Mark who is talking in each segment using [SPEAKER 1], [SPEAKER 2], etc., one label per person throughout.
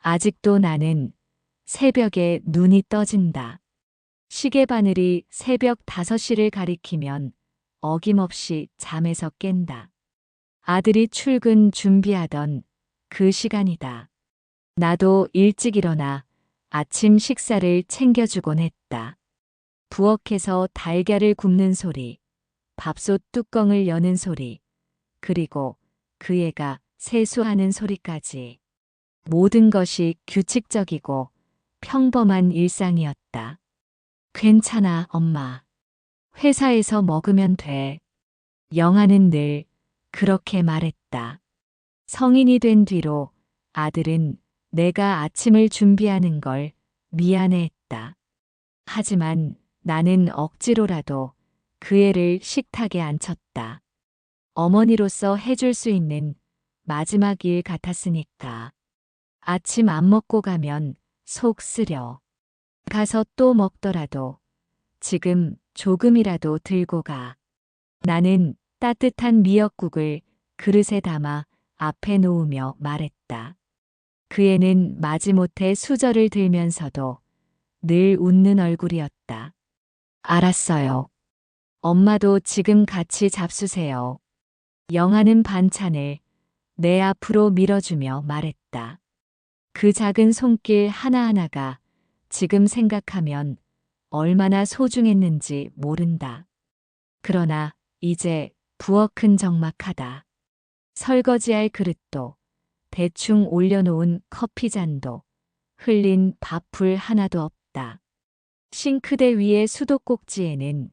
[SPEAKER 1] 아직도 나는 새벽에 눈이 떠진다. 시계 바늘이 새벽 5시를 가리키면 어김없이 잠에서 깬다. 아들이 출근 준비하던 그 시간이다. 나도 일찍 일어나 아침 식사를 챙겨주곤 했다. 부엌에서 달걀을 굽는 소리, 밥솥 뚜껑을 여는 소리, 그리고 그 애가 세수하는 소리까지. 모든 것이 규칙적이고 평범한 일상이었다. 괜찮아, 엄마. 회사에서 먹으면 돼. 영아는 늘 그렇게 말했다. 성인이 된 뒤로 아들은 내가 아침을 준비하는 걸 미안해했다. 하지만 나는 억지로라도 그 애를 식탁에 앉혔다. 어머니로서 해줄 수 있는 마지막 일 같았으니까. 아침 안 먹고 가면 속 쓰려. 가서 또 먹더라도 지금 조금이라도 들고 가. 나는 따뜻한 미역국을 그릇에 담아 앞에 놓으며 말했다. 그 애는 마지못해 수저를 들면서도 늘 웃는 얼굴이었다. 알았어요. 엄마도 지금 같이 잡수세요. 영아는 반찬을 내 앞으로 밀어주며 말했다. 그 작은 손길 하나하나가 지금 생각하면 얼마나 소중했는지 모른다. 그러나 이제 부엌은 적막하다. 설거지할 그릇도, 대충 올려놓은 커피잔도, 흘린 밥풀 하나도 없다. 싱크대 위의 수도꼭지에는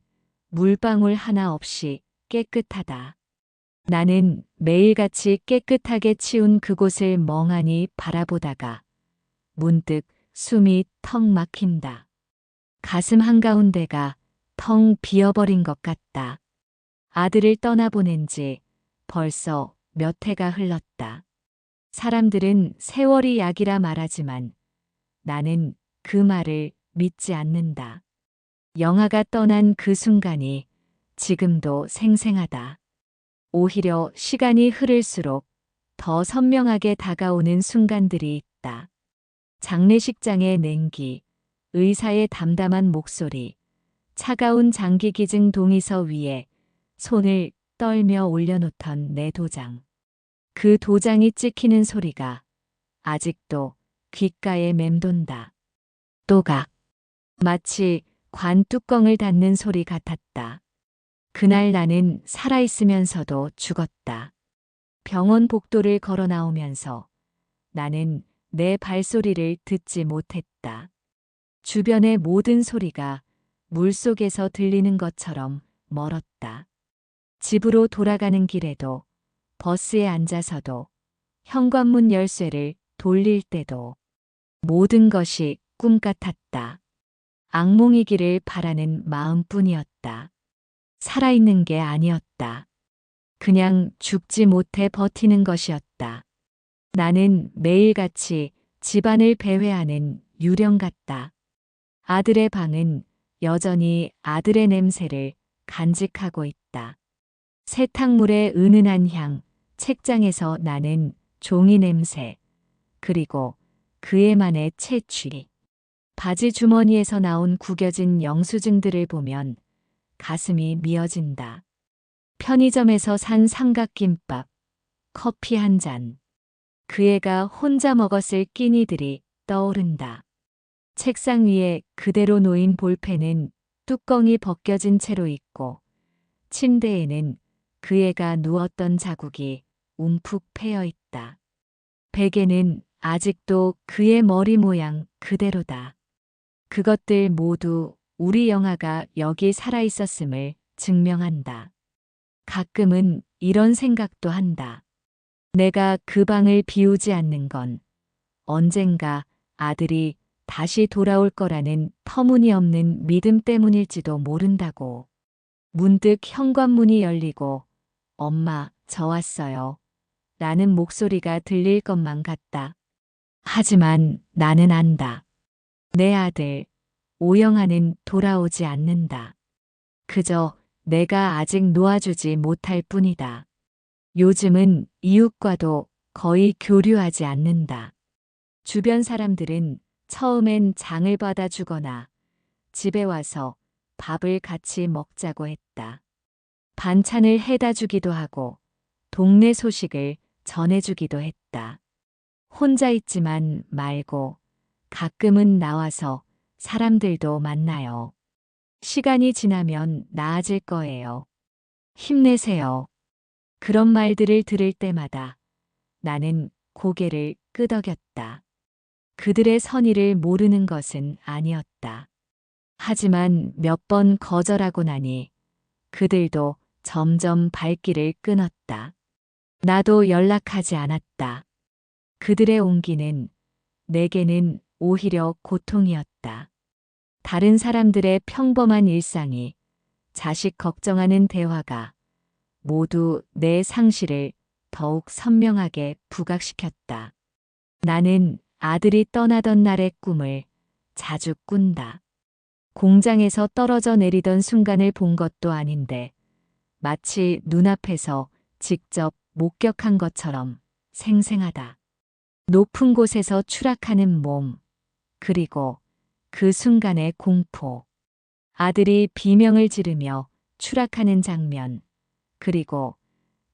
[SPEAKER 1] 물방울 하나 없이 깨끗하다. 나는 매일같이 깨끗하게 치운 그곳을 멍하니 바라보다가 문득 숨이 턱 막힌다. 가슴 한가운데가 텅 비어버린 것 같다. 아들을 떠나보낸 지 벌써 몇 해가 흘렀다. 사람들은 세월이 약이라 말하지만 나는 그 말을 믿지 않는다. 영아가 떠난 그 순간이 지금도 생생하다. 오히려 시간이 흐를수록 더 선명하게 다가오는 순간들이 있다. 장례식장의 냉기, 의사의 담담한 목소리, 차가운 장기기증 동의서 위에 손을 떨며 올려놓던 내 도장. 그 도장이 찍히는 소리가 아직도 귓가에 맴돈다. 또각. 마치 관 뚜껑을 닫는 소리 같았다. 그날 나는 살아있으면서도 죽었다. 병원 복도를 걸어 나오면서 나는 내 발소리를 듣지 못했다. 주변의 모든 소리가 물속에서 들리는 것처럼 멀었다. 집으로 돌아가는 길에도, 버스에 앉아서도, 현관문 열쇠를 돌릴 때도 모든 것이 꿈 같았다. 악몽이기를 바라는 마음뿐이었다. 살아있는 게 아니었다. 그냥 죽지 못해 버티는 것이었다. 나는 매일같이 집안을 배회하는 유령 같다. 아들의 방은 여전히 아들의 냄새를 간직하고 있다. 세탁물의 은은한 향, 책장에서 나는 종이 냄새, 그리고 그애만의 채취. 바지 주머니에서 나온 구겨진 영수증들을 보면 가슴이 미어진다. 편의점에서 산 삼각김밥, 커피 한 잔. 그 애가 혼자 먹었을 끼니들이 떠오른다. 책상 위에 그대로 놓인 볼펜은 뚜껑이 벗겨진 채로 있고, 침대에는 그 애가 누웠던 자국이 움푹 패여 있다. 베개는 아직도 그의 머리 모양 그대로다. 그것들 모두 우리 영아가 여기 살아 있었음을 증명한다. 가끔은 이런 생각도 한다. 내가 그 방을 비우지 않는 건 언젠가 아들이 다시 돌아올 거라는 터무니없는 믿음 때문일지도 모른다고. 문득 현관문이 열리고 엄마, 저 왔어요. 라는 목소리가 들릴 것만 같다. 하지만 나는 안다. 내 아들, 오영아는 돌아오지 않는다. 그저 내가 아직 놓아주지 못할 뿐이다. 요즘은 이웃과도 거의 교류하지 않는다. 주변 사람들은 처음엔 장을 받아주거나 집에 와서 밥을 같이 먹자고 했다. 반찬을 해다 주기도 하고 동네 소식을 전해주기도 했다. 혼자 있지만 말고 가끔은 나와서 사람들도 만나요. 시간이 지나면 나아질 거예요. 힘내세요. 그런 말들을 들을 때마다 나는 고개를 끄덕였다. 그들의 선의를 모르는 것은 아니었다. 하지만 몇 번 거절하고 나니 그들도 점점 발길을 끊었다. 나도 연락하지 않았다. 그들의 온기는 내게는 오히려 고통이었다. 다른 사람들의 평범한 일상이 자식 걱정하는 대화가 모두 내 상실을 더욱 선명하게 부각시켰다. 나는 아들이 떠나던 날의 꿈을 자주 꾼다. 공장에서 떨어져 내리던 순간을 본 것도 아닌데 마치 눈앞에서 직접 목격한 것처럼 생생하다. 높은 곳에서 추락하는 몸, 그리고 그 순간의 공포. 아들이 비명을 지르며 추락하는 장면, 그리고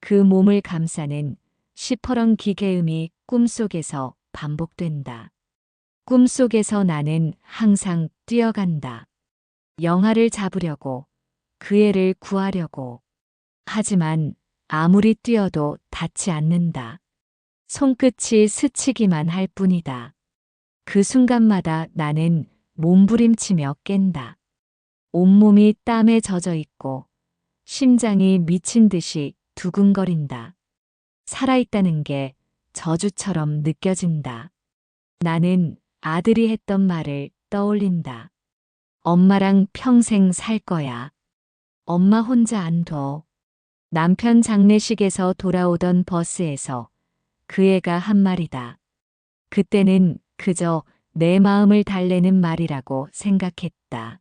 [SPEAKER 1] 그 몸을 감싸는 시퍼런 기계음이 꿈속에서 반복된다. 꿈속에서 나는 항상 뛰어간다. 영아를 잡으려고, 그 애를 구하려고. 하지만 아무리 뛰어도 닿지 않는다. 손끝이 스치기만 할 뿐이다. 그 순간마다 나는 몸부림치며 깬다. 온몸이 땀에 젖어 있고 심장이 미친 듯이 두근거린다. 살아있다는 게 저주처럼 느껴진다. 나는 아들이 했던 말을 떠올린다. 엄마랑 평생 살 거야. 엄마 혼자 안 둬. 남편 장례식에서 돌아오던 버스에서 그 애가 한 말이다. 그때는 그저 내 마음을 달래는 말이라고 생각했다.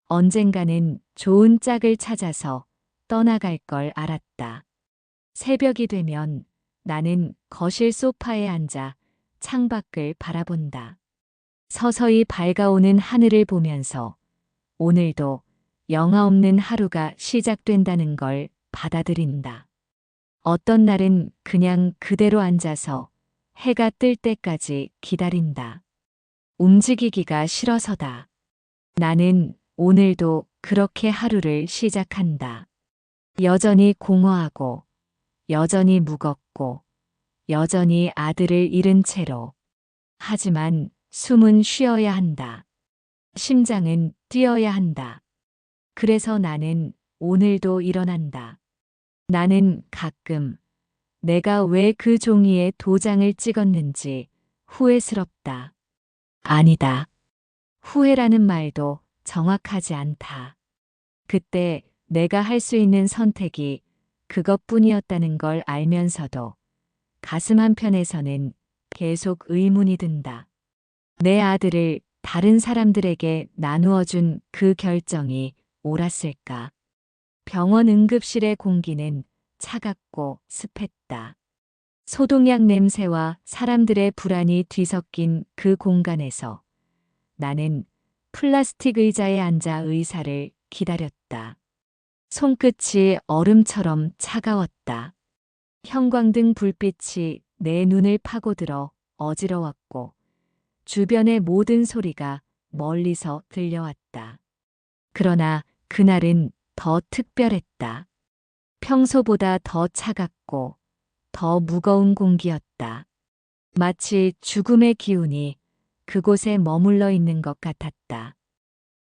[SPEAKER 1] 언젠가는 좋은 짝을 찾아서 떠나갈 걸 알았다. 새벽이 되면 나는 거실 소파에 앉아 창밖을 바라본다. 서서히 밝아오는 하늘을 보면서 오늘도 영하 없는 하루가 시작된다는 걸 받아들인다. 어떤 날은 그냥 그대로 앉아서 해가 뜰 때까지 기다린다. 움직이기가 싫어서다. 나는 오늘도 그렇게 하루를 시작한다. 여전히 공허하고, 여전히 무겁고, 여전히 아들을 잃은 채로. 하지만 숨은 쉬어야 한다. 심장은 뛰어야 한다. 그래서 나는 오늘도 일어난다. 나는 가끔 내가 왜 그 종이에 도장을 찍었는지 후회스럽다. 아니다. 후회라는 말도 정확하지 않다. 그때 내가 할 수 있는 선택이 그것뿐이었다는 걸 알면서도 가슴 한편에서는 계속 의문이 든다. 내 아들을 다른 사람들에게 나누어 준 그 결정이 옳았을까? 병원 응급실의 공기는 차갑고 습했다. 소독약 냄새와 사람들의 불안이 뒤섞인 그 공간에서 나는 플라스틱 의자에 앉아 의사를 기다렸다. 손끝이 얼음처럼 차가웠다. 형광등 불빛이 내 눈을 파고들어 어지러웠고 주변의 모든 소리가 멀리서 들려왔다. 그러나 그날은 더 특별했다. 평소보다 더 차갑고 더 무거운 공기였다. 마치 죽음의 기운이 그곳에 머물러 있는 것 같았다.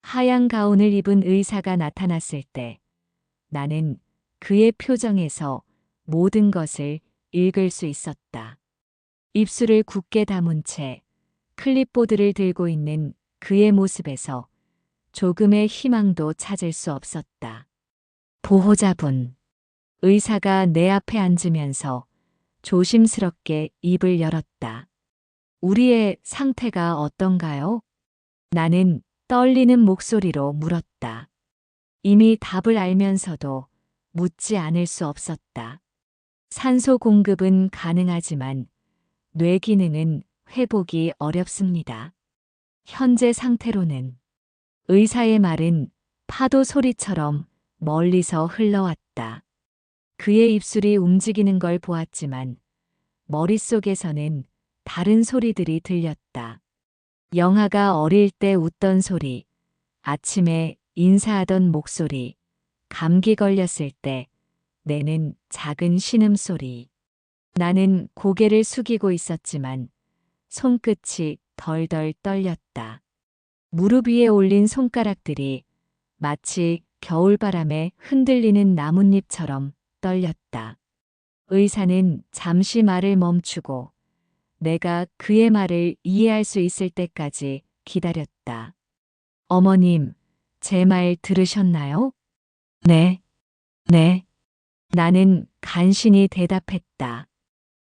[SPEAKER 1] 하얀 가운을 입은 의사가 나타났을 때 나는 그의 표정에서 모든 것을 읽을 수 있었다. 입술을 굳게 다문 채 클립보드를 들고 있는 그의 모습에서 조금의 희망도 찾을 수 없었다. 보호자분. 의사가 내 앞에 앉으면서 조심스럽게 입을 열었다. 우리의 상태가 어떤가요? 나는 떨리는 목소리로 물었다. 이미 답을 알면서도 묻지 않을 수 없었다. 산소 공급은 가능하지만 뇌 기능은 회복이 어렵습니다. 현재 상태로는 의사의 말은 파도 소리처럼 멀리서 흘러왔다. 그의 입술이 움직이는 걸 보았지만 머릿속에서는 다른 소리들이 들렸다. 영아가 어릴 때 웃던 소리, 아침에 인사하던 목소리, 감기 걸렸을 때 내는 작은 신음소리. 나는 고개를 숙이고 있었지만 손끝이 덜덜 떨렸다. 무릎 위에 올린 손가락들이 마치 겨울바람에 흔들리는 나뭇잎처럼 떨렸다. 의사는 잠시 말을 멈추고 내가 그의 말을 이해할 수 있을 때까지 기다렸다. 어머님, 제 말 들으셨나요? 네, 네. 나는 간신히 대답했다.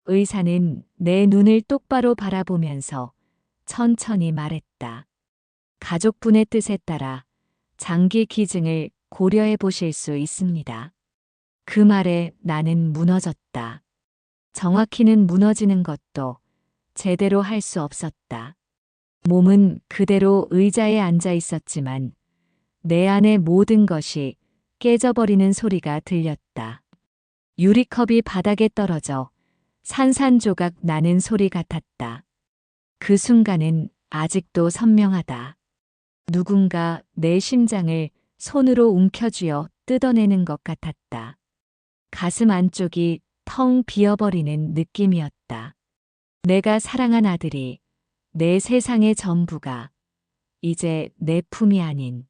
[SPEAKER 1] 의사는 내 눈을 똑바로 바라보면서 천천히 말했다. 가족분의 뜻에 따라 장기 기증을 고려해 보실 수 있습니다. 그 말에 나는 무너졌다. 정확히는 무너지는 것도 제대로 할 수 없었다. 몸은 그대로 의자에 앉아 있었지만 내 안의 모든 것이 깨져버리는 소리가 들렸다. 유리컵이 바닥에 떨어져 산산조각 나는 소리 같았다. 그 순간은 아직도 선명하다. 누군가 내 심장을 손으로 움켜쥐어 뜯어내는 것 같았다. 가슴 안쪽이 텅 비어버리는 느낌이었다. 내가 사랑한 아들이, 내 세상의 전부가 이제 내 품이 아닌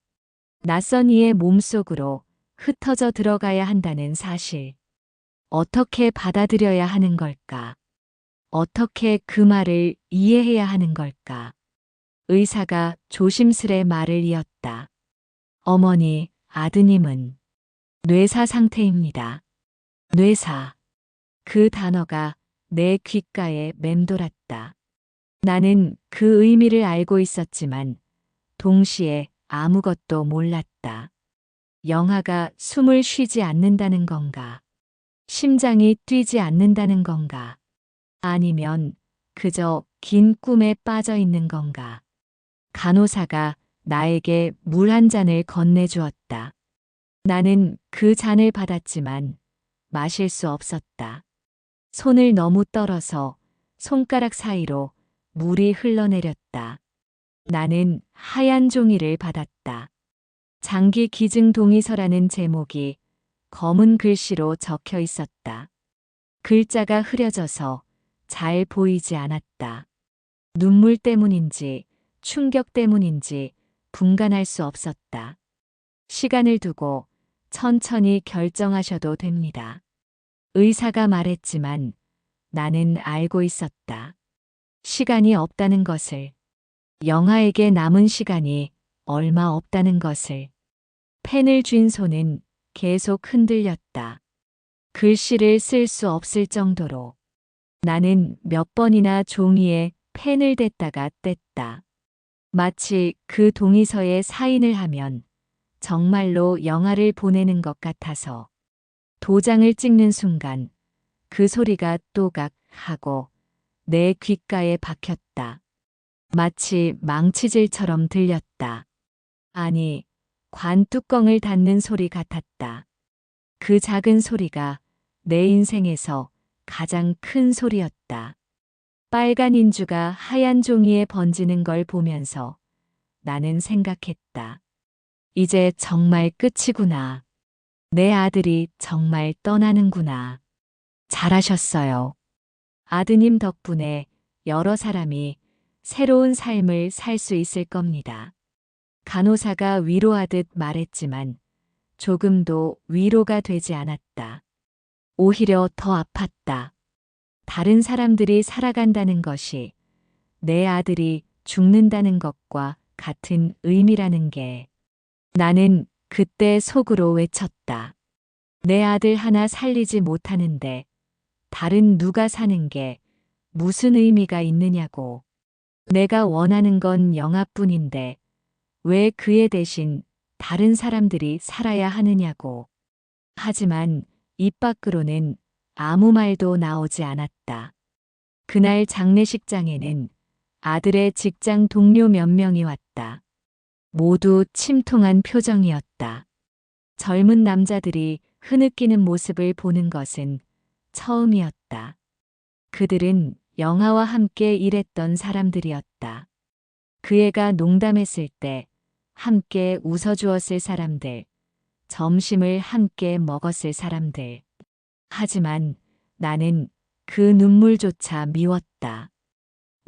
[SPEAKER 1] 낯선 이의 몸속으로 흩어져 들어가야 한다는 사실. 어떻게 받아들여야 하는 걸까? 어떻게 그 말을 이해해야 하는 걸까? 의사가 조심스레 말을 이었다. 어머니, 아드님은 뇌사 상태입니다. 뇌사. 그 단어가 내 귓가에 맴돌았다. 나는 그 의미를 알고 있었지만 동시에 아무것도 몰랐다. 영아가 숨을 쉬지 않는다는 건가? 심장이 뛰지 않는다는 건가? 아니면 그저 긴 꿈에 빠져 있는 건가? 간호사가 나에게 물 한 잔을 건네주었다. 나는 그 잔을 받았지만 마실 수 없었다. 손을 너무 떨어서 손가락 사이로 물이 흘러내렸다. 나는 하얀 종이를 받았다. 장기 기증 동의서라는 제목이 검은 글씨로 적혀 있었다. 글자가 흐려져서 잘 보이지 않았다. 눈물 때문인지 충격 때문인지 분간할 수 없었다. 시간을 두고 천천히 결정하셔도 됩니다. 의사가 말했지만 나는 알고 있었다. 시간이 없다는 것을, 영아에게 남은 시간이 얼마 없다는 것을. 펜을 쥔 손은 계속 흔들렸다. 글씨를 쓸 수 없을 정도로. 나는 몇 번이나 종이에 펜을 댔다가 뗐다. 마치 그 동의서에 사인을 하면 정말로 영아를 보내는 것 같아서. 도장을 찍는 순간 그 소리가 또각 하고 내 귓가에 박혔다. 마치 망치질처럼 들렸다. 아니, 관 뚜껑을 닫는 소리 같았다. 그 작은 소리가 내 인생에서 가장 큰 소리였다. 빨간 인주가 하얀 종이에 번지는 걸 보면서 나는 생각했다. 이제 정말 끝이구나. 내 아들이 정말 떠나는구나. 잘하셨어요. 아드님 덕분에 여러 사람이 새로운 삶을 살 수 있을 겁니다. 간호사가 위로하듯 말했지만 조금도 위로가 되지 않았다. 오히려 더 아팠다. 다른 사람들이 살아간다는 것이 내 아들이 죽는다는 것과 같은 의미라는 게. 나는 그때 속으로 외쳤다. 내 아들 하나 살리지 못하는데 다른 누가 사는 게 무슨 의미가 있느냐고. 내가 원하는 건 영아뿐인데 왜 그의 대신 다른 사람들이 살아야 하느냐고. 하지만 입 밖으로는 아무 말도 나오지 않았다. 그날 장례식장에는 아들의 직장 동료 몇 명이 왔다. 모두 침통한 표정이었다. 젊은 남자들이 흐느끼는 모습을 보는 것은 처음이었다. 그들은 영아와 함께 일했던 사람들이었다. 그 애가 농담했을 때 함께 웃어주었을 사람들, 점심을 함께 먹었을 사람들. 하지만 나는 그 눈물조차 미웠다.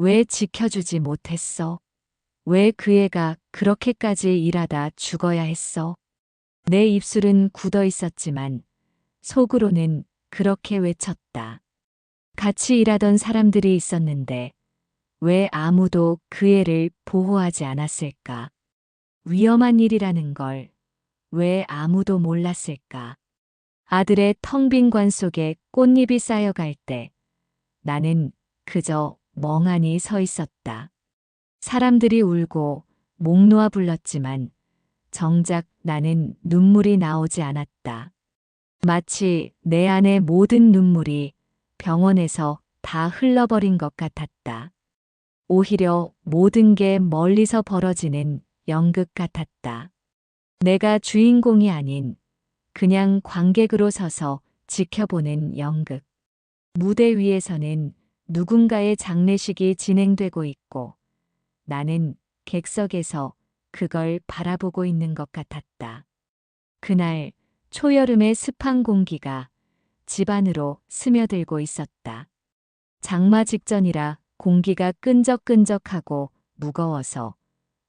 [SPEAKER 1] 왜 지켜주지 못했어? 왜 그 애가 그렇게까지 일하다 죽어야 했어? 내 입술은 굳어 있었지만 속으로는 그렇게 외쳤다. 같이 일하던 사람들이 있었는데 왜 아무도 그 애를 보호하지 않았을까? 위험한 일이라는 걸 왜 아무도 몰랐을까? 아들의 텅 빈 관 속에 꽃잎이 쌓여갈 때 나는 그저 멍하니 서 있었다. 사람들이 울고 목 놓아 불렀지만 정작 나는 눈물이 나오지 않았다. 마치 내 안의 모든 눈물이 병원에서 다 흘러버린 것 같았다. 오히려 모든 게 멀리서 벌어지는 연극 같았다. 내가 주인공이 아닌 그냥 관객으로 서서 지켜보는 연극. 무대 위에서는 누군가의 장례식이 진행되고 있고 나는 객석에서 그걸 바라보고 있는 것 같았다. 그날 초여름의 습한 공기가 집 안으로 스며들고 있었다. 장마 직전이라 공기가 끈적끈적하고 무거워서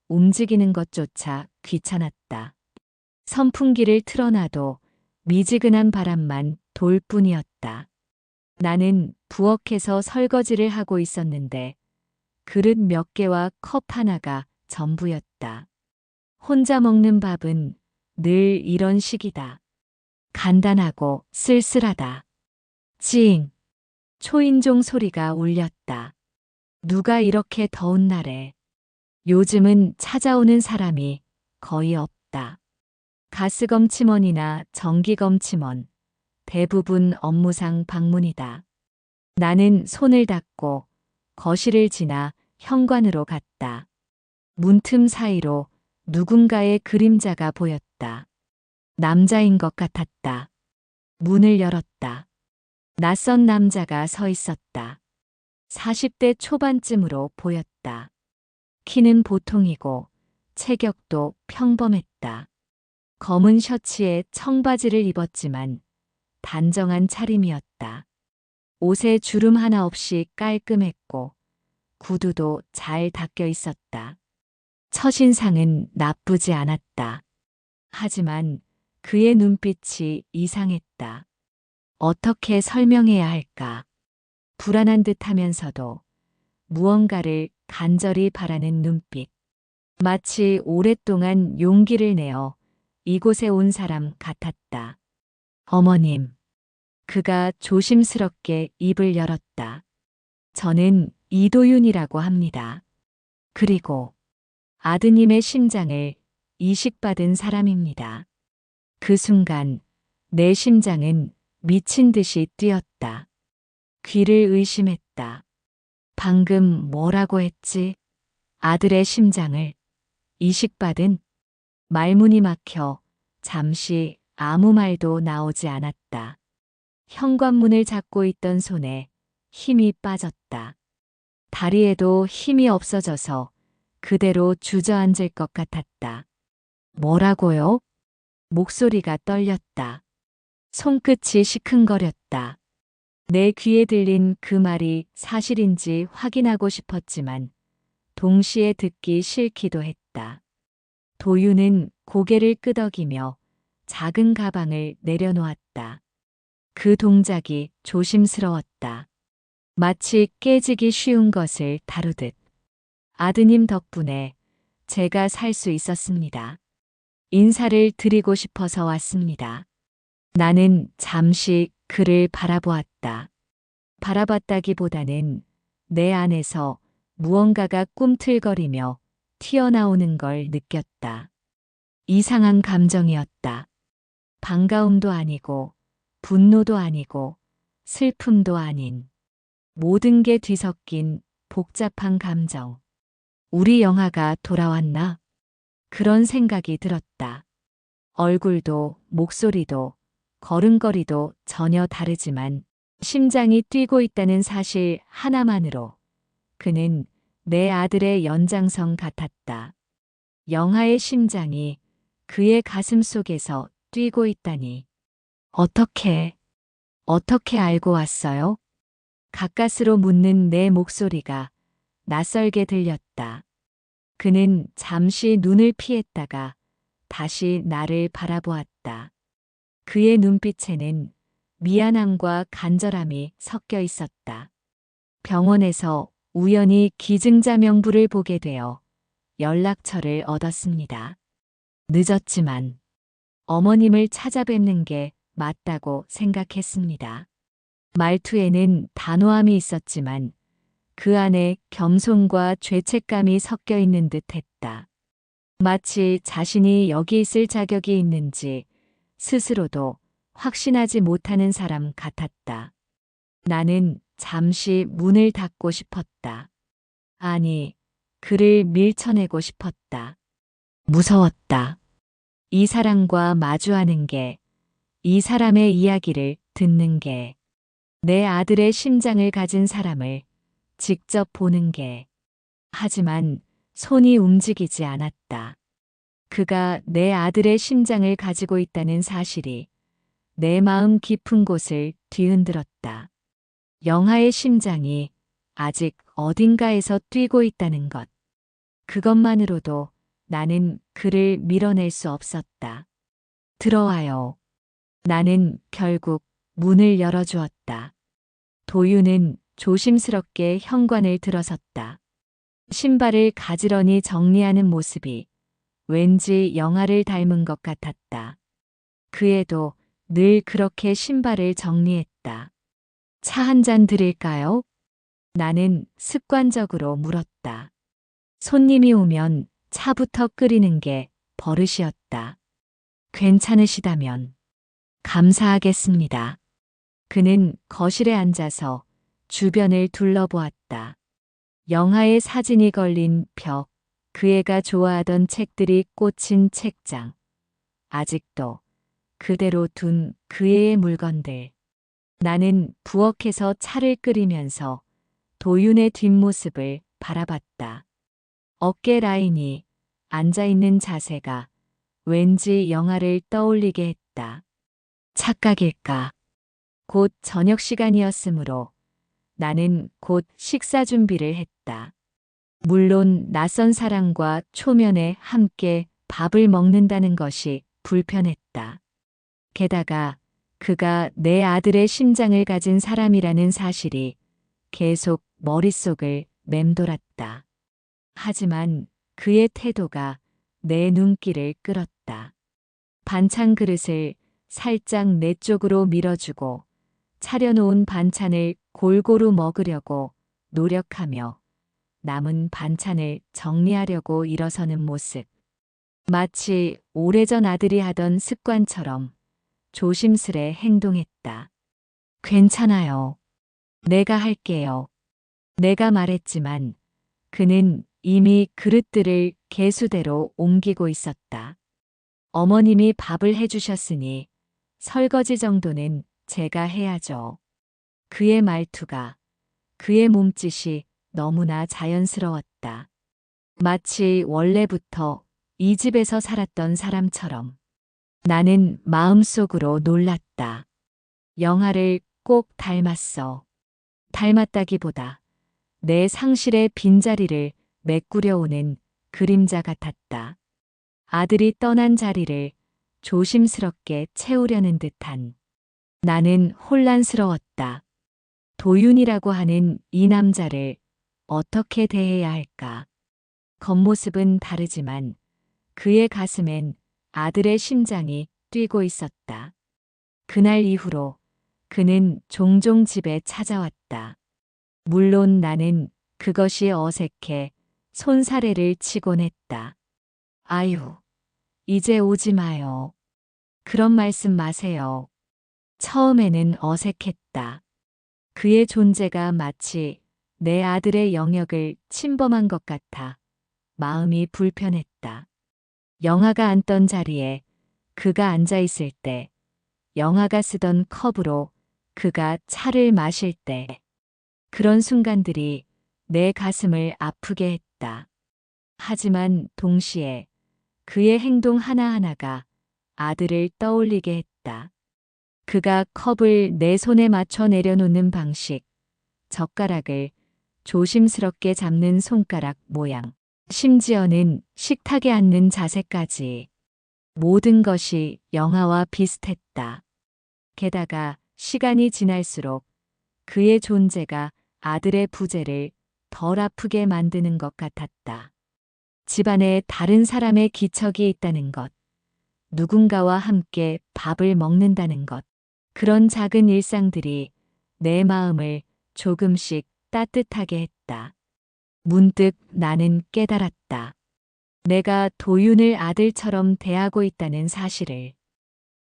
[SPEAKER 1] 움직이는 것조차 귀찮았다. 선풍기를 틀어놔도 미지근한 바람만 돌 뿐이었다. 나는 부엌에서 설거지를 하고 있었는데 그릇 몇 개와 컵 하나가 전부였다. 혼자 먹는 밥은 늘 이런 식이다. 간단하고 쓸쓸하다. 찡! 초인종 소리가 울렸다. 누가 이렇게 더운 날에 요즘은 찾아오는 사람이 거의 없다. 가스검침원이나 전기검침원, 대부분 업무상 방문이다. 나는 손을 닦고 거실을 지나 현관으로 갔다. 문틈 사이로 누군가의 그림자가 보였다. 남자인 것 같았다. 문을 열었다. 낯선 남자가 서 있었다. 40대 초반쯤으로 보였다. 키는 보통이고 체격도 평범했다. 검은 셔츠에 청바지를 입었지만 단정한 차림이었다. 옷에 주름 하나 없이 깔끔했고 구두도 잘 닦여 있었다. 첫인상은 나쁘지 않았다. 하지만 그의 눈빛이 이상했다. 어떻게 설명해야 할까? 불안한 듯 하면서도 무언가를 간절히 바라는 눈빛. 마치 오랫동안 용기를 내어 이곳에 온 사람 같았다. 어머님. 그가 조심스럽게 입을 열었다. 저는 이도윤이라고 합니다. 그리고 아드님의 심장을 이식받은 사람입니다. 그 순간 내 심장은 미친 듯이 뛰었다. 귀를 의심했다. 방금 뭐라고 했지? 아들의 심장을 이식받은? 말문이 막혀 잠시 아무 말도 나오지 않았다. 현관문을 잡고 있던 손에 힘이 빠졌다. 다리에도 힘이 없어져서 그대로 주저앉을 것 같았다. 뭐라고요? 목소리가 떨렸다. 손끝이 시큰거렸다. 내 귀에 들린 그 말이 사실인지 확인하고 싶었지만 동시에 듣기 싫기도 했다. 도윤은 고개를 끄덕이며 작은 가방을 내려놓았다. 그 동작이 조심스러웠다. 마치 깨지기 쉬운 것을 다루듯. 아드님 덕분에 제가 살 수 있었습니다. 인사를 드리고 싶어서 왔습니다. 나는 잠시 그를 바라보았다. 바라봤다기보다는 내 안에서 무언가가 꿈틀거리며 튀어나오는 걸 느꼈다. 이상한 감정이었다. 반가움도 아니고 분노도 아니고 슬픔도 아닌 모든 게 뒤섞인 복잡한 감정. 우리 영아가 돌아왔나? 그런 생각이 들었다. 얼굴도 목소리도 걸음걸이도 전혀 다르지만 심장이 뛰고 있다는 사실 하나만으로 그는 내 아들의 연장선 같았다. 영아의 심장이 그의 가슴 속에서 뛰고 있다니. 어떻게 알고 왔어요? 가까스로 묻는 내 목소리가 낯설게 들렸다. 그는 잠시 눈을 피했다가 다시 나를 바라보았다. 그의 눈빛에는 미안함과 간절함이 섞여 있었다. 병원에서 우연히 기증자 명부를 보게 되어 연락처를 얻었습니다. 늦었지만 어머님을 찾아뵙는 게 맞다고 생각했습니다. 말투에는 단호함이 있었지만 그 안에 겸손과 죄책감이 섞여 있는 듯 했다. 마치 자신이 여기 있을 자격이 있는지 스스로도 확신하지 못하는 사람 같았다. 나는 잠시 문을 닫고 싶었다. 아니, 그를 밀쳐내고 싶었다. 무서웠다. 이 사람과 마주하는 게, 이 사람의 이야기를 듣는 게, 내 아들의 심장을 가진 사람을 직접 보는 게. 하지만 손이 움직이지 않았다. 그가 내 아들의 심장을 가지고 있다는 사실이 내 마음 깊은 곳을 뒤흔들었다. 영아의 심장이 아직 어딘가에서 뛰고 있다는 것. 그것만으로도 나는 그를 밀어낼 수 없었다. 들어와요. 나는 결국 문을 열어주었다. 도유는 조심스럽게 현관을 들어섰다. 신발을 가지런히 정리하는 모습이 왠지 영아를 닮은 것 같았다. 그 애도 늘 그렇게 신발을 정리했다. 차 한 잔 드릴까요? 나는 습관적으로 물었다. 손님이 오면 차부터 끓이는 게 버릇이었다. 괜찮으시다면 감사하겠습니다. 그는 거실에 앉아서 주변을 둘러보았다. 영아의 사진이 걸린 벽, 그 애가 좋아하던 책들이 꽂힌 책장, 아직도 그대로 둔 그 애의 물건들. 나는 부엌에서 차를 끓이면서 도윤의 뒷모습을 바라봤다. 어깨 라인이 앉아있는 자세가 왠지 영아를 떠올리게 했다. 착각일까? 곧 저녁 시간이었으므로 나는 곧 식사 준비를 했다. 물론 낯선 사람과 초면에 함께 밥을 먹는다는 것이 불편했다. 게다가 그가 내 아들의 심장을 가진 사람이라는 사실이 계속 머릿속을 맴돌았다. 하지만 그의 태도가 내 눈길을 끌었다. 반찬 그릇을 살짝 내 쪽으로 밀어주고 차려놓은 반찬을 골고루 먹으려고 노력하며 남은 반찬을 정리하려고 일어서는 모습. 마치 오래전 아들이 하던 습관처럼 조심스레 행동했다. 괜찮아요. 내가 할게요. 내가 말했지만 그는 이미 그릇들을 개수대로 옮기고 있었다. 어머님이 밥을 해주셨으니 설거지 정도는 제가 해야죠. 그의 말투가, 그의 몸짓이 너무나 자연스러웠다. 마치 원래부터 이 집에서 살았던 사람처럼. 나는 마음속으로 놀랐다. 영아를 꼭 닮았어. 닮았다기보다 내 상실의 빈자리를 메꾸려 오는 그림자 같았다. 아들이 떠난 자리를 조심스럽게 채우려는 듯한. 나는 혼란스러웠다. 도윤이라고 하는 이 남자를 어떻게 대해야 할까? 겉모습은 다르지만 그의 가슴엔 아들의 심장이 뛰고 있었다. 그날 이후로 그는 종종 집에 찾아왔다. 물론 나는 그것이 어색해 손사래를 치곤 했다. 아유, 이제 오지 마요. 그런 말씀 마세요. 처음에는 어색했다. 그의 존재가 마치 내 아들의 영역을 침범한 것 같아 마음이 불편했다. 영아가 앉던 자리에 그가 앉아 있을 때, 영아가 쓰던 컵으로 그가 차를 마실 때, 그런 순간들이 내 가슴을 아프게 했다. 하지만 동시에 그의 행동 하나하나가 아들을 떠올리게 했다. 그가 컵을 내 손에 맞춰 내려놓는 방식, 젓가락을 조심스럽게 잡는 손가락 모양, 심지어는 식탁에 앉는 자세까지 모든 것이 영아와 비슷했다. 게다가 시간이 지날수록 그의 존재가 아들의 부재를 덜 아프게 만드는 것 같았다. 집안에 다른 사람의 기척이 있다는 것, 누군가와 함께 밥을 먹는다는 것, 그런 작은 일상들이 내 마음을 조금씩 따뜻하게 했다. 문득 나는 깨달았다. 내가 도윤을 아들처럼 대하고 있다는 사실을.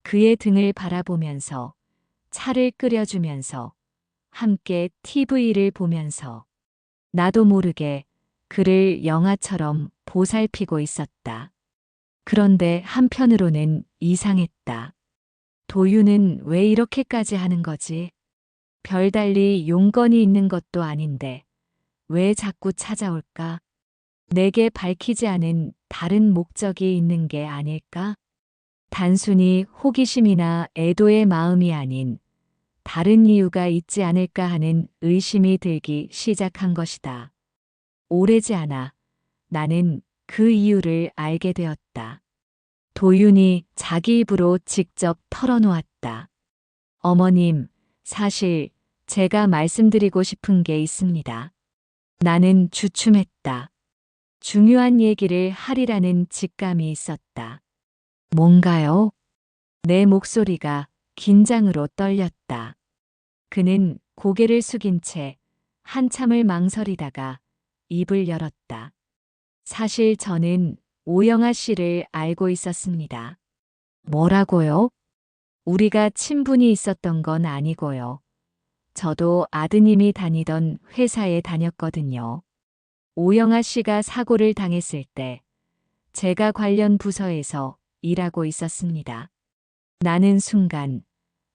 [SPEAKER 1] 그의 등을 바라보면서, 차를 끓여주면서, 함께 TV를 보면서 나도 모르게 그를 영아처럼 보살피고 있었다. 그런데 한편으로는 이상했다. 도윤은 왜 이렇게까지 하는 거지? 별달리 용건이 있는 것도 아닌데 왜 자꾸 찾아올까? 내게 밝히지 않은 다른 목적이 있는 게 아닐까? 단순히 호기심이나 애도의 마음이 아닌 다른 이유가 있지 않을까 하는 의심이 들기 시작한 것이다. 오래지 않아 나는 그 이유를 알게 되었다. 도윤이 자기 입으로 직접 털어놓았다. 어머님, 사실 제가 말씀드리고 싶은 게 있습니다. 나는 주춤했다. 중요한 얘기를 하리라는 직감이 있었다. 뭔가요? 내 목소리가 긴장으로 떨렸다. 그는 고개를 숙인 채 한참을 망설이다가 입을 열었다. 사실 저는 오영아 씨를 알고 있었습니다. 뭐라고요? 우리가 친분이 있었던 건 아니고요. 저도 아드님이 다니던 회사에 다녔거든요. 오영아 씨가 사고를 당했을 때 제가 관련 부서에서 일하고 있었습니다. 나는 순간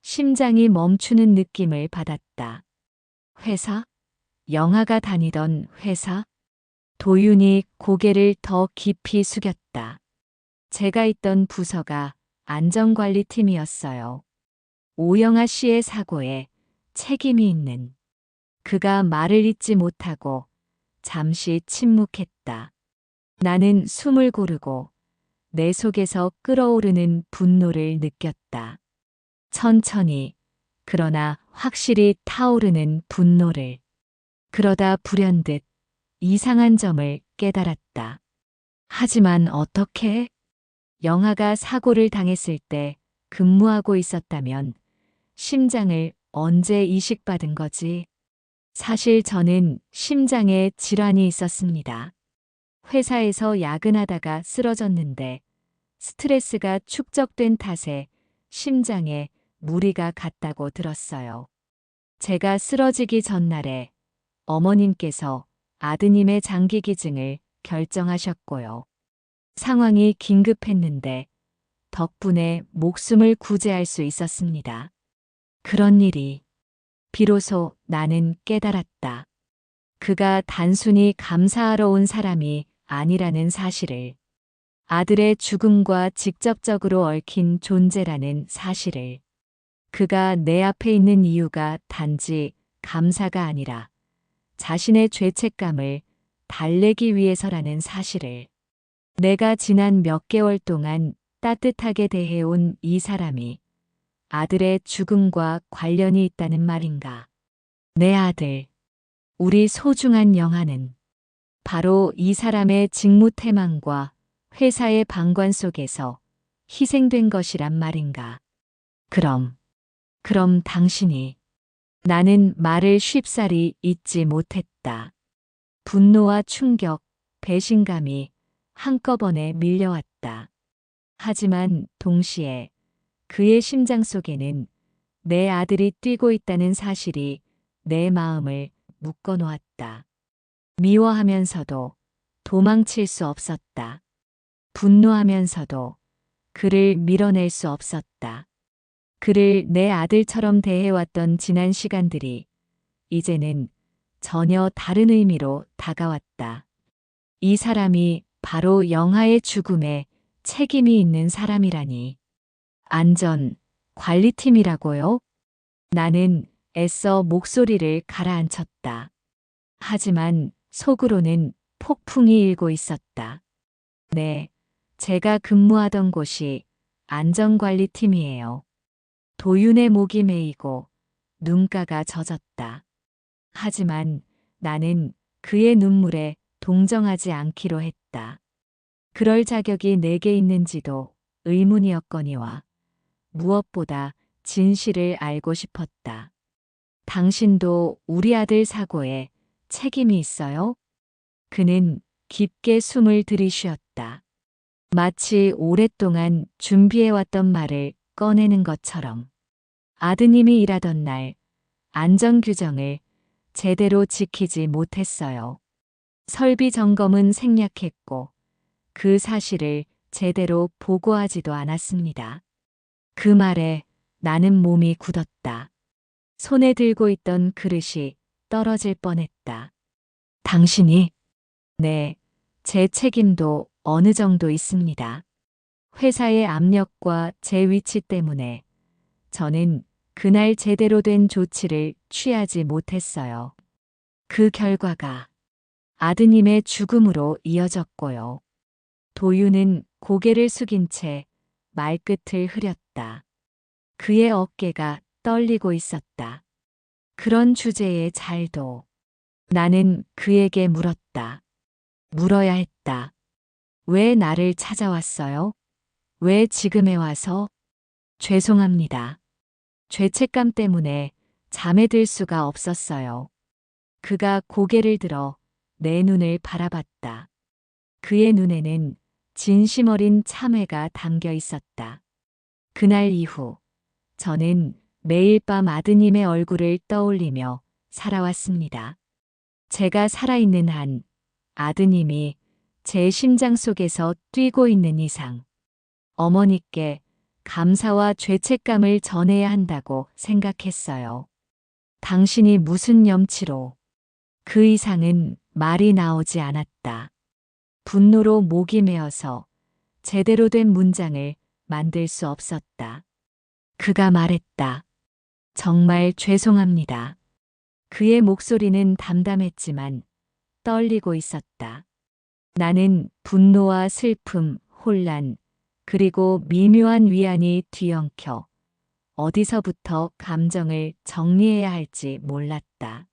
[SPEAKER 1] 심장이 멈추는 느낌을 받았다. 회사? 영아가 다니던 회사? 도윤이 고개를 더 깊이 숙였다. 제가 있던 부서가 안전관리팀이었어요. 오영아 씨의 사고에 책임이 있는. 그가 말을 잇지 못하고 잠시 침묵했다. 나는 숨을 고르고 내 속에서 끓어오르는 분노를 느꼈다. 천천히, 그러나 확실히 타오르는 분노를. 그러다 불현듯 이상한 점을 깨달았다. 하지만 어떻게? 영아가 사고를 당했을 때 근무하고 있었다면 심장을 언제 이식받은 거지? 사실 저는 심장에 질환이 있었습니다. 회사에서 야근하다가 쓰러졌는데 스트레스가 축적된 탓에 심장에 무리가 갔다고 들었어요. 제가 쓰러지기 전날에 어머님께서 아드님의 장기 기증을 결정하셨고요. 상황이 긴급했는데 덕분에 목숨을 구제할 수 있었습니다. 그런 일이 비로소 나는 깨달았다. 그가 단순히 감사하러 온 사람이 아니라는 사실을, 아들의 죽음과 직접적으로 얽힌 존재라는 사실을, 그가 내 앞에 있는 이유가 단지 감사가 아니라 자신의 죄책감을 달래기 위해서라는 사실을, 내가 지난 몇 개월 동안 따뜻하게 대해온 이 사람이 아들의 죽음과 관련이 있다는 말인가. 내 아들, 우리 소중한 영아는 바로 이 사람의 직무태만과 회사의 방관 속에서 희생된 것이란 말인가. 그럼 당신이. 나는 말을 쉽사리 잇지 못했다. 분노와 충격, 배신감이 한꺼번에 밀려왔다. 하지만 동시에 그의 심장 속에는 내 아들이 뛰고 있다는 사실이 내 마음을 묶어놓았다. 있었다. 미워하면서도 도망칠 수 없었다. 분노하면서도 그를 밀어낼 수 없었다. 그를 내 아들처럼 대해왔던 지난 시간들이 이제는 전혀 다른 의미로 다가왔다. 이 사람이 바로 영하의 죽음에 책임이 있는 사람이라니. 안전 관리팀이라고요? 나는 애써 목소리를 가라앉혔다. 하지만 속으로는 폭풍이 일고 있었다. 네, 제가 근무하던 곳이 안전관리팀이에요. 도윤의 목이 메이고 눈가가 젖었다. 하지만 나는 그의 눈물에 동정하지 않기로 했다. 그럴 자격이 내게 있는지도 의문이었거니와 무엇보다 진실을 알고 싶었다. 당신도 우리 아들 사고에 책임이 있어요? 그는 깊게 숨을 들이쉬었다. 마치 오랫동안 준비해왔던 말을 꺼내는 것처럼. 아드님이 일하던 날 안전규정을 제대로 지키지 못했어요. 설비 점검은 생략했고 그 사실을 제대로 보고하지도 않았습니다. 그 말에 나는 몸이 굳었다. 손에 들고 있던 그릇이 떨어질 뻔했다. 당신이? 네, 제 책임도 어느 정도 있습니다. 회사의 압력과 제 위치 때문에 저는 그날 제대로 된 조치를 취하지 못했어요. 그 결과가 아드님의 죽음으로 이어졌고요. 도윤은 고개를 숙인 채 말끝을 흐렸다. 그의 어깨가 떨리고 있었다. 그런 주제에 잘도. 나는 그에게 물었다. 물어야 했다. 왜 나를 찾아왔어요? 왜 지금에 와서? 죄송합니다. 죄책감 때문에 잠에 들 수가 없었어요. 그가 고개를 들어 내 눈을 바라봤다. 그의 눈에는 진심 어린 참회가 담겨 있었다. 그날 이후 저는 매일 밤 아드님의 얼굴을 떠올리며 살아왔습니다. 제가 살아있는 한 아드님이 제 심장 속에서 뛰고 있는 이상 어머니께 감사와 죄책감을 전해야 한다고 생각했어요. 당신이 무슨 염치로? 그 이상은 말이 나오지 않았다. 분노로 목이 메어서 제대로 된 문장을 만들 수 없었다. 그가 말했다. 정말 죄송합니다. 그의 목소리는 담담했지만 떨리고 있었다. 나는 분노와 슬픔, 혼란, 그리고 미묘한 위안이 뒤엉켜 어디서부터 감정을 정리해야 할지 몰랐다.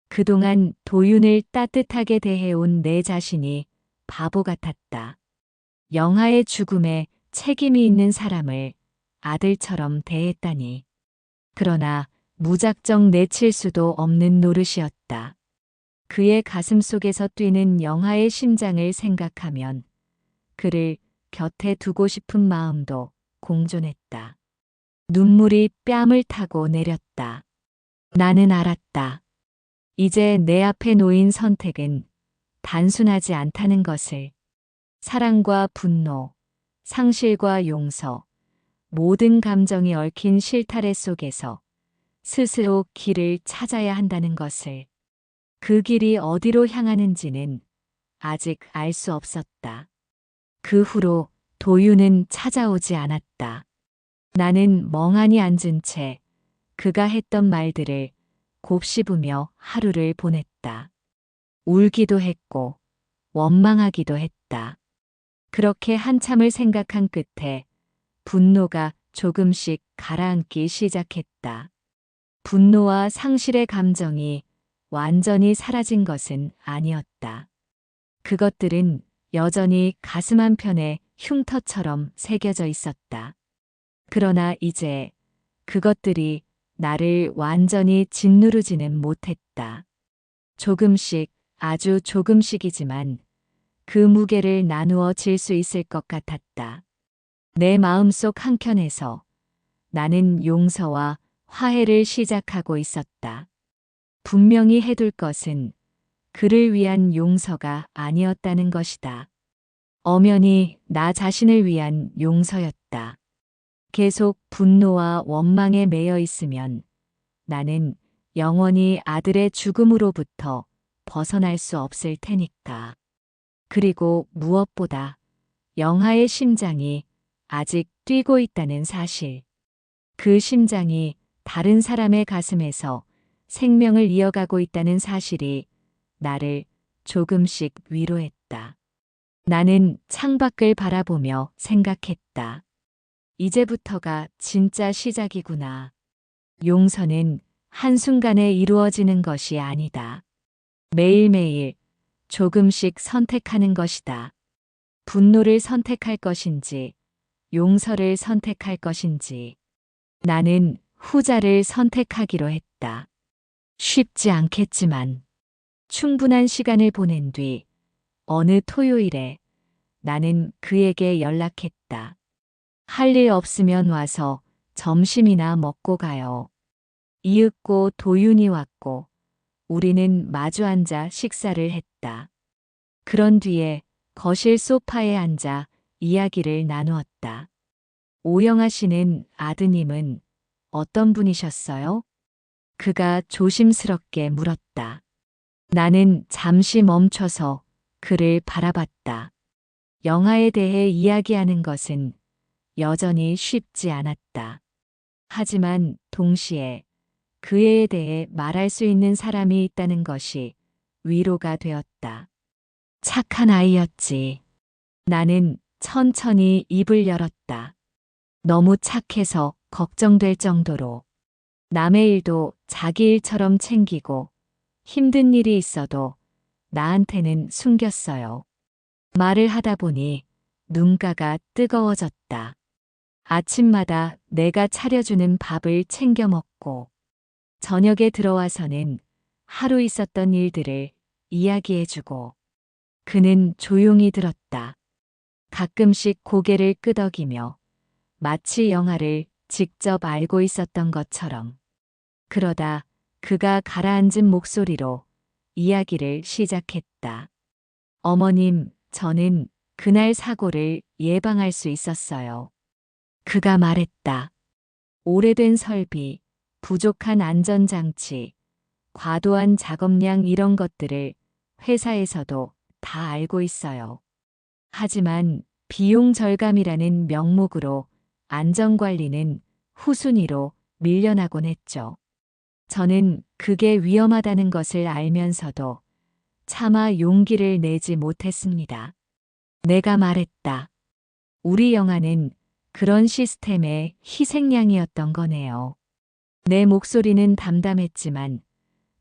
[SPEAKER 1] 그동안 도윤을 따뜻하게 대해온 내 자신이 바보 같았다. 영하의 죽음에 책임이 있는 사람을 아들처럼 대했다니. 그러나 무작정 내칠 수도 없는 노릇이었다. 그의 가슴 속에서 뛰는 영하의 심장을 생각하면 그를 곁에 두고 싶은 마음도 공존했다. 눈물이 뺨을 타고 내렸다. 나는 알았다. 이제 내 앞에 놓인 선택은 단순하지 않다는 것을. 사랑과 분노, 상실과 용서, 모든 감정이 얽힌 실타래 속에서 스스로 길을 찾아야 한다는 것을. 그 길이 어디로 향하는지는 아직 알 수 없었다. 그 후로 도윤은 찾아오지 않았다. 나는 멍하니 앉은 채 그가 했던 말들을 곱씹으며 하루를 보냈다. 울기도 했고 원망하기도 했다. 그렇게 한참을 생각한 끝에 분노가 조금씩 가라앉기 시작했다. 분노와 상실의 감정이 완전히 사라진 것은 아니었다. 그것들은 여전히 가슴 한편에 흉터처럼 새겨져 있었다. 그러나 이제 그것들이 나를 완전히 짓누르지는 못했다. 조금씩, 아주 조금씩이지만 그 무게를 나누어 질 수 있을 것 같았다. 내 마음속 한켠에서 나는 용서와 화해를 시작하고 있었다. 분명히 해둘 것은 그를 위한 용서가 아니었다는 것이다. 엄연히 나 자신을 위한 용서였다. 계속 분노와 원망에 매여 있으면 나는 영원히 아들의 죽음으로부터 벗어날 수 없을 테니까. 그리고 무엇보다 영하의 심장이 아직 뛰고 있다는 사실. 그 심장이 다른 사람의 가슴에서 생명을 이어가고 있다는 사실이 나를 조금씩 위로했다. 나는 창밖을 바라보며 생각했다. 이제부터가 진짜 시작이구나. 용서는 한순간에 이루어지는 것이 아니다. 매일매일 조금씩 선택하는 것이다. 분노를 선택할 것인지, 용서를 선택할 것인지. 나는 후자를 선택하기로 했다. 쉽지 않겠지만, 충분한 시간을 보낸 뒤, 어느 토요일에 나는 그에게 연락했다. 할 일 없으면 와서 점심이나 먹고 가요. 이윽고 도윤이 왔고, 우리는 마주 앉아 식사를 했다. 그런 뒤에 거실 소파에 앉아 이야기를 나누었다. 오영아 씨는 아드님은 어떤 분이셨어요? 그가 조심스럽게 물었다. 나는 잠시 멈춰서 그를 바라봤다. 영아에 대해 이야기하는 것은 여전히 쉽지 않았다. 하지만 동시에 그 애에 대해 말할 수 있는 사람이 있다는 것이 위로가 되었다. 착한 아이였지. 나는 천천히 입을 열었다. 너무 착해서 걱정될 정도로. 남의 일도 자기 일처럼 챙기고 힘든 일이 있어도 나한테는 숨겼어요. 말을 하다 보니 눈가가 뜨거워졌다. 아침마다 내가 차려주는 밥을 챙겨 먹고 저녁에 들어와서는 하루 있었던 일들을 이야기해주고 그는 조용히 들었다. 가끔씩 고개를 끄덕이며 마치 영화를 직접 알고 있었던 것처럼. 그러다 그가 가라앉은 목소리로 이야기를 시작했다. 어머님, 저는 그날 사고를 예방할 수 있었어요. 그가 말했다. 오래된 설비, 부족한 안전장치, 과도한 작업량 이런 것들을 회사에서도 다 알고 있어요. 하지만 비용 절감이라는 명목으로 안전관리는 후순위로 밀려나곤 했죠. 저는 그게 위험하다는 것을 알면서도 차마 용기를 내지 못했습니다. 내가 말했다. 우리 영화는 그런 시스템의 희생양이었던 거네요. 내 목소리는 담담했지만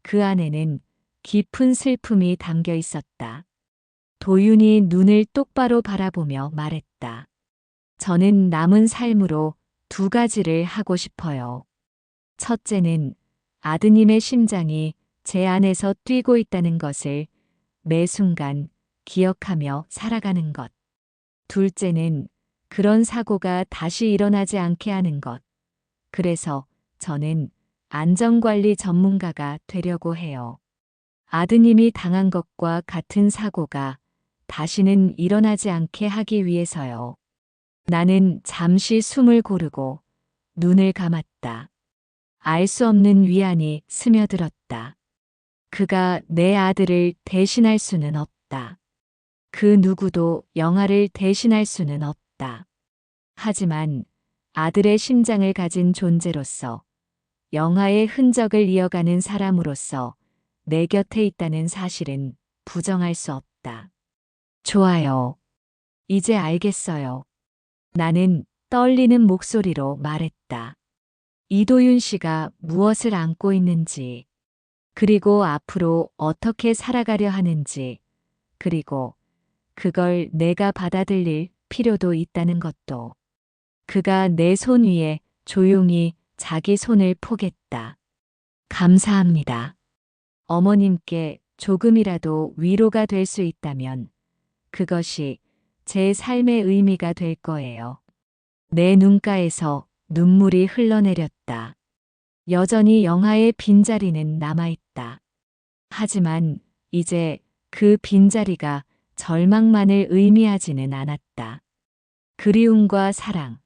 [SPEAKER 1] 그 안에는 깊은 슬픔이 담겨 있었다. 도윤이 눈을 똑바로 바라보며 말했다. 저는 남은 삶으로 두 가지를 하고 싶어요. 첫째는 아드님의 심장이 제 안에서 뛰고 있다는 것을 매 순간 기억하며 살아가는 것. 둘째는 그런 사고가 다시 일어나지 않게 하는 것. 그래서 저는 안전관리 전문가가 되려고 해요. 아드님이 당한 것과 같은 사고가 다시는 일어나지 않게 하기 위해서요. 나는 잠시 숨을 고르고 눈을 감았다. 알 수 없는 위안이 스며들었다. 그가 내 아들을 대신할 수는 없다. 그 누구도 영아를 대신할 수는 없다. 하지만 아들의 심장을 가진 존재로서 영아의 흔적을 이어가는 사람으로서 내 곁에 있다는 사실은 부정할 수 없다. 좋아요. 이제 알겠어요. 나는 떨리는 목소리로 말했다. 이도윤 씨가 무엇을 안고 있는지, 그리고 앞으로 어떻게 살아가려 하는지, 그리고 그걸 내가 받아들일 필요도 있다는 것도. 그가 내 손 위에 조용히 자기 손을 포겠다. 감사합니다. 어머님께 조금이라도 위로가 될 수 있다면 그것이 제 삶의 의미가 될 거예요. 내 눈가에서 눈물이 흘러내렸다. 여전히 영하의 빈자리는 남아있다. 하지만 이제 그 빈자리가 절망만을 의미하지는 않았다. 그리움과 사랑,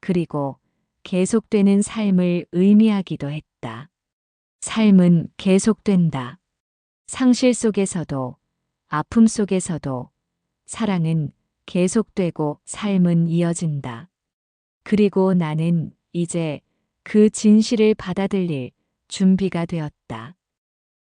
[SPEAKER 1] 그리고 계속되는 삶을 의미하기도 했다. 삶은 계속된다. 상실 속에서도, 아픔 속에서도 사랑은 계속되고 삶은 이어진다. 그리고 나는 이제 그 진실을 받아들일 준비가 되었다.